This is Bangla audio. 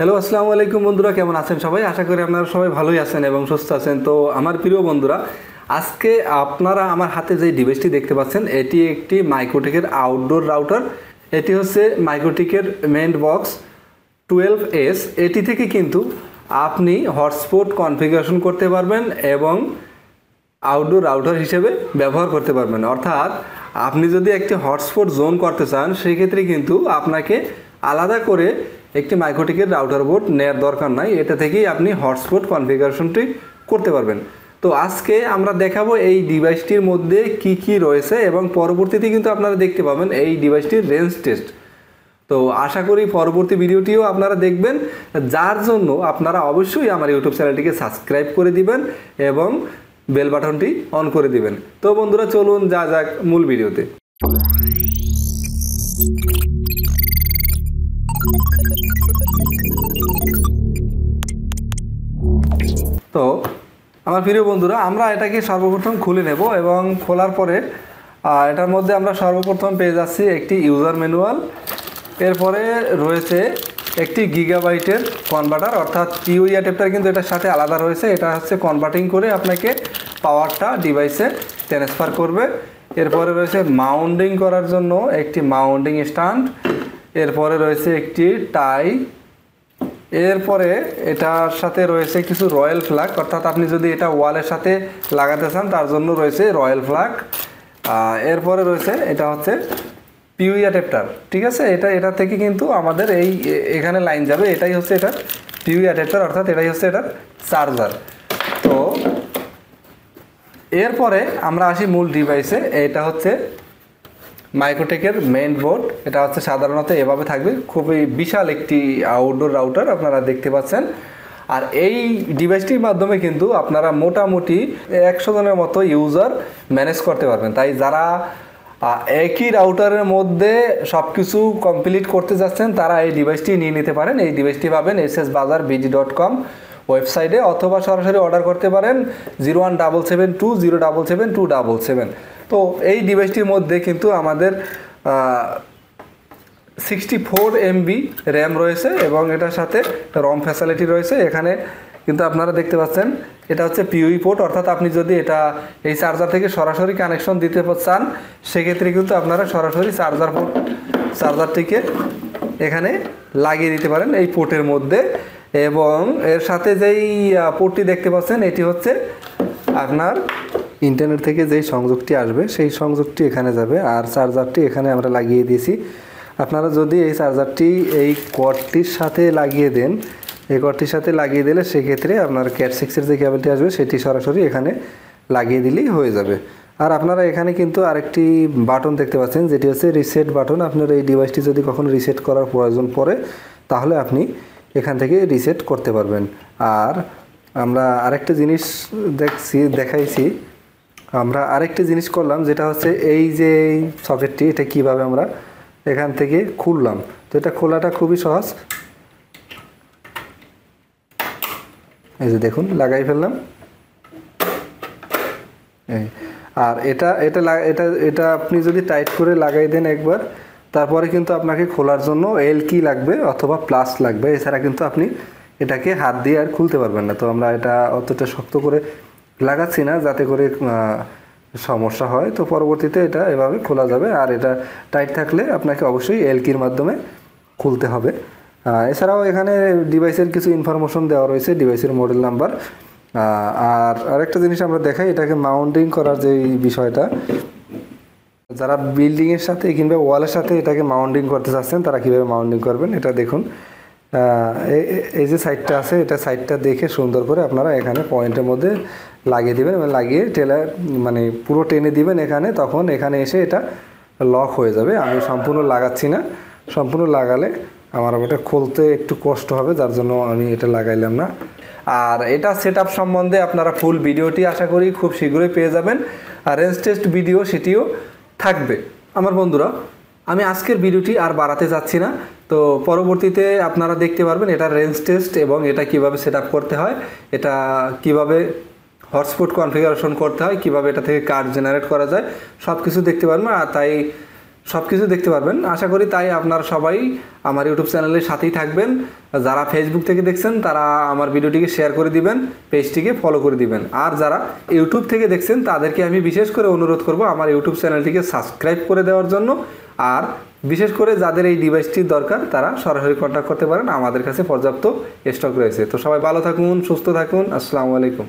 হ্যালো আসসালামু আলাইকুম বন্ধুরা, কেমন আছেন সবাই? আশা করি আপনারা সবাই ভালোই আছেন এবং সুস্থ আছেন। তো আমার প্রিয় বন্ধুরা, আজকে আপনারা আমার হাতে যে ডিভাইসটি দেখতে পাচ্ছেন এটি একটি মাইক্রোটিকের আউটডোর রাউটার। এটি হচ্ছে মাইক্রোটিকের mANTBOX 12S। এটি থেকে কিন্তু আপনি হটস্পট কনফিগারেশন করতে পারবেন এবং আউটডোর রাউটার হিসেবে ব্যবহার করতে পারবেন। অর্থাৎ আপনি যদি একটি হটস্পট জোন করতে চান সেক্ষেত্রে কিন্তু আপনাকে আলাদা করে একটি মাইক্রোটিকের রাউটার বোর্ড নেওয়ার দরকার নাই, এটা থেকেই আপনি হটস্পট কনফিগারেশনটি করতে পারবেন। তো আজকে আমরা দেখাবো এই ডিভাইসটির মধ্যে কি কি রয়েছে এবং পরবর্তীতে কিন্তু আপনারা দেখতে পাবেন এই ডিভাইসটির রেঞ্জ টেস্ট। তো আশা করি পরবর্তী ভিডিওটিও আপনারা দেখবেন, যার জন্য আপনারা অবশ্যই আমার ইউটিউব চ্যানেলটিকে সাবস্ক্রাইব করে দিবেন এবং বেল বাটনটি অন করে দিবেন। তো বন্ধুরা চলুন যাক মূল ভিডিওতে। তো আমার প্রিয় বন্ধুরা, আমরা এটাকে সর্বপ্রথম খুলে নেব এবং খোলার পরে এটার মধ্যে আমরা সর্বপ্রথম পেয়ে যাচ্ছি একটি ইউজার ম্যানুয়াল। এরপরে রয়েছে একটি গিগাবাইটের কনভার্টার, অর্থাৎ পিইউ অ্যাডাপ্টার কিন্তু এটার সাথে আলাদা রয়েছে। এটা হচ্ছে কনভার্টিং করে আপনাকে পাওয়ারটা ডিভাইসে ট্রান্সফার করবে। এরপরে রয়েছে মাউন্টিং করার জন্য একটি মাউন্টিং স্ট্যান্ড। এরপরে রয়েছে একটি টাই। এরপরে এটার সাথে রয়েছে কিছু রয়্যাল ফ্ল্যাগ, অর্থাৎ আপনি যদি এটা ওয়ালের সাথে লাগাতে চান তার জন্য রয়েছে রয়্যাল ফ্ল্যাগ। এরপরে রয়েছে এটা হচ্ছে পিইউ অ্যাডাপ্টার, ঠিক আছে। এটা থেকে কিন্তু আমাদের এখানে লাইন যাবে, এটাই হচ্ছে এটার পিইউ অ্যাডাপ্টার, অর্থাৎ এটাই হচ্ছে এটার চার্জার। তো এরপরে আমরা আসি মূল ডিভাইসে। এটা হচ্ছে মাইক্রোটেকের মেইন বোর্ড। এটা হচ্ছে সাধারণত এভাবে থাকবে, খুবই বিশাল একটি আউটডোর রাউটার আপনারা দেখতে পাচ্ছেন। আর এই ডিভাইসটির মাধ্যমে কিন্তু আপনারা মোটামুটি 100 জনের মতো ইউজার ম্যানেজ করতে পারবেন। তাই যারা একই রাউটারের মধ্যে সব কিছু কমপ্লিট করতে যাচ্ছেন তারা এই ডিভাইসটি নিয়ে নিতে পারেন। এই ডিভাইসটি পাবেন ssbazaarbg.com ওয়েবসাইটে, অথবা সরাসরি অর্ডার করতে পারেন 017720777777। তো এই ডিভাইসটির মধ্যে কিন্তু আমাদের 64 MB র্যাম রয়েছে এবং এটার সাথে রম ফ্যাসিলিটি রয়েছে। এখানে কিন্তু আপনারা দেখতে পাচ্ছেন এটা হচ্ছে পিইউ পোর্ট, অর্থাৎ আপনি যদি এই চার্জার থেকে সরাসরি কানেকশন দিতে চান সেক্ষেত্রে কিন্তু আপনারা সরাসরি চার্জারটিকে এখানে লাগিয়ে দিতে পারেন এই পোর্টের মধ্যে। এবং এর সাথে যেই পোর্টটি দেখতে পাচ্ছেন এটি হচ্ছে আপনার ইন্টারনেট থেকে যেই সংযোগটি আসবে সেই সংযোগটি এখানে যাবে, আর চার্জারটি এখানে আমরা লাগিয়ে দিয়েছি। আপনারা যদি এই চার্জারটি এই কর্ডটির সাথে লাগিয়ে দেন, এই কর্ডটির সাথে লাগিয়ে দিলে সেক্ষেত্রে আপনার ক্যাট 6-এর যে কেবলটি আসবে সেটি সরাসরি এখানে লাগিয়ে দিলেই হয়ে যাবে। আর আপনারা এখানে কিন্তু আরেকটি বাটন দেখতে পাচ্ছেন যেটি হচ্ছে রিসেট বাটন। আপনার এই ডিভাইসটি যদি কখনো রিসেট করার প্রয়োজন পড়ে তাহলে আপনি এখান থেকে রিসেট করতে পারবেন। আর আমরা আরেকটা জিনিস দেখাইছি, আমরা আরেকটি জিনিস করলাম যেটা হচ্ছে এই যে সকেটটি, এটা কিভাবে আমরা এখান থেকে খুললাম। তো এটা খোলাটা খুবই সহজ, এই যে দেখুন লাগাই ফেললাম। আর এটা আপনি যদি টাইট করে লাগাই দেন একবার, তারপরে কিন্তু আপনাকে খোলার জন্য এল কি লাগবে অথবা প্লাস লাগবে, এছাড়া কিন্তু আপনি এটাকে হাত দিয়ে আর খুলতে পারবেন না। তো আমরা এটা অতটা শক্ত করে লাগাচ্ছি না যাতে করে সমস্যা হয়। তো পরবর্তীতে এটা এভাবে খোলা যাবে, আর এটা টাইট থাকলে আপনাকে অবশ্যই এল কির মাধ্যমে খুলতে হবে। এছাড়াও এখানে ডিভাইসের কিছু ইনফরমেশন দেওয়া রয়েছে, ডিভাইসের মডেল নাম্বার। আর আরেকটা জিনিস আমরা দেখাই, এটাকে মাউন্টিং করার যে বিষয়টা, যারা বিল্ডিংয়ের সাথে কিংবা ওয়ালের সাথে এটাকে মাউন্টিং করতে চাচ্ছেন তারা কীভাবে মাউন্টিং করবেন এটা দেখুন। এই যে সাইডটা আছে, এটা সাইডটা দেখে সুন্দর করে আপনারা এখানে পয়েন্টের মধ্যে লাগিয়ে দেবেন, লাগিয়ে পুরো টেনে দিবেন এখানে, তখন এখানে এসে এটা লক হয়ে যাবে। আমি সম্পূর্ণ লাগাচ্ছি না, সম্পূর্ণ লাগালে আমার এটা খুলতে একটু কষ্ট হবে, যার জন্য আমি এটা লাগাইলাম না। আর এটা সেটআপ সম্বন্ধে আপনারা ফুল ভিডিওটি আশা করি খুব শীঘ্রই পেয়ে যাবেন, আর রেঞ্জ টেস্ট ভিডিও সেটিও থাকবে। আমার বন্ধুরা, আমি আজকের ভিডিওটি আর বাড়াতে যাচ্ছি না, তো পরবর্তীতে আপনারা দেখতে পারবেন এটার রেঞ্জ টেস্ট এবং এটা কিভাবে সেটআপ করতে হয়, এটা কিভাবে হটস্পট কনফিগারেশন করতে হয়, কিভাবে এটা থেকে কার্ড জেনারেট করা যায়, সব কিছু দেখতে পারবেন। আর তাই সব কিছু দেখতে পারবেন। আশা করি তাই আপনারা সবাই আমার ইউটিউব চ্যানেলের সাথেই থাকবেন। যারা ফেসবুক থেকে দেখছেন তারা আমার ভিডিওটিকে শেয়ার করে দিবেন, পেজটিকে ফলো করে দিবেন। আর যারা ইউটিউব থেকে দেখছেন তাদেরকে আমি বিশেষ করে অনুরোধ করব আমার ইউটিউব চ্যানেলটিকে সাবস্ক্রাইব করে দেওয়ার জন্য। আর বিশেষ করে যাদের এই ডিভাইসটির দরকার তারা সরাসরি কন্ট্যাক্ট করতে পারেন, আমাদের কাছে পর্যাপ্ত স্টক রয়েছে। তো সবাই ভালো থাকুন, সুস্থ থাকুন। আসসালামু আলাইকুম।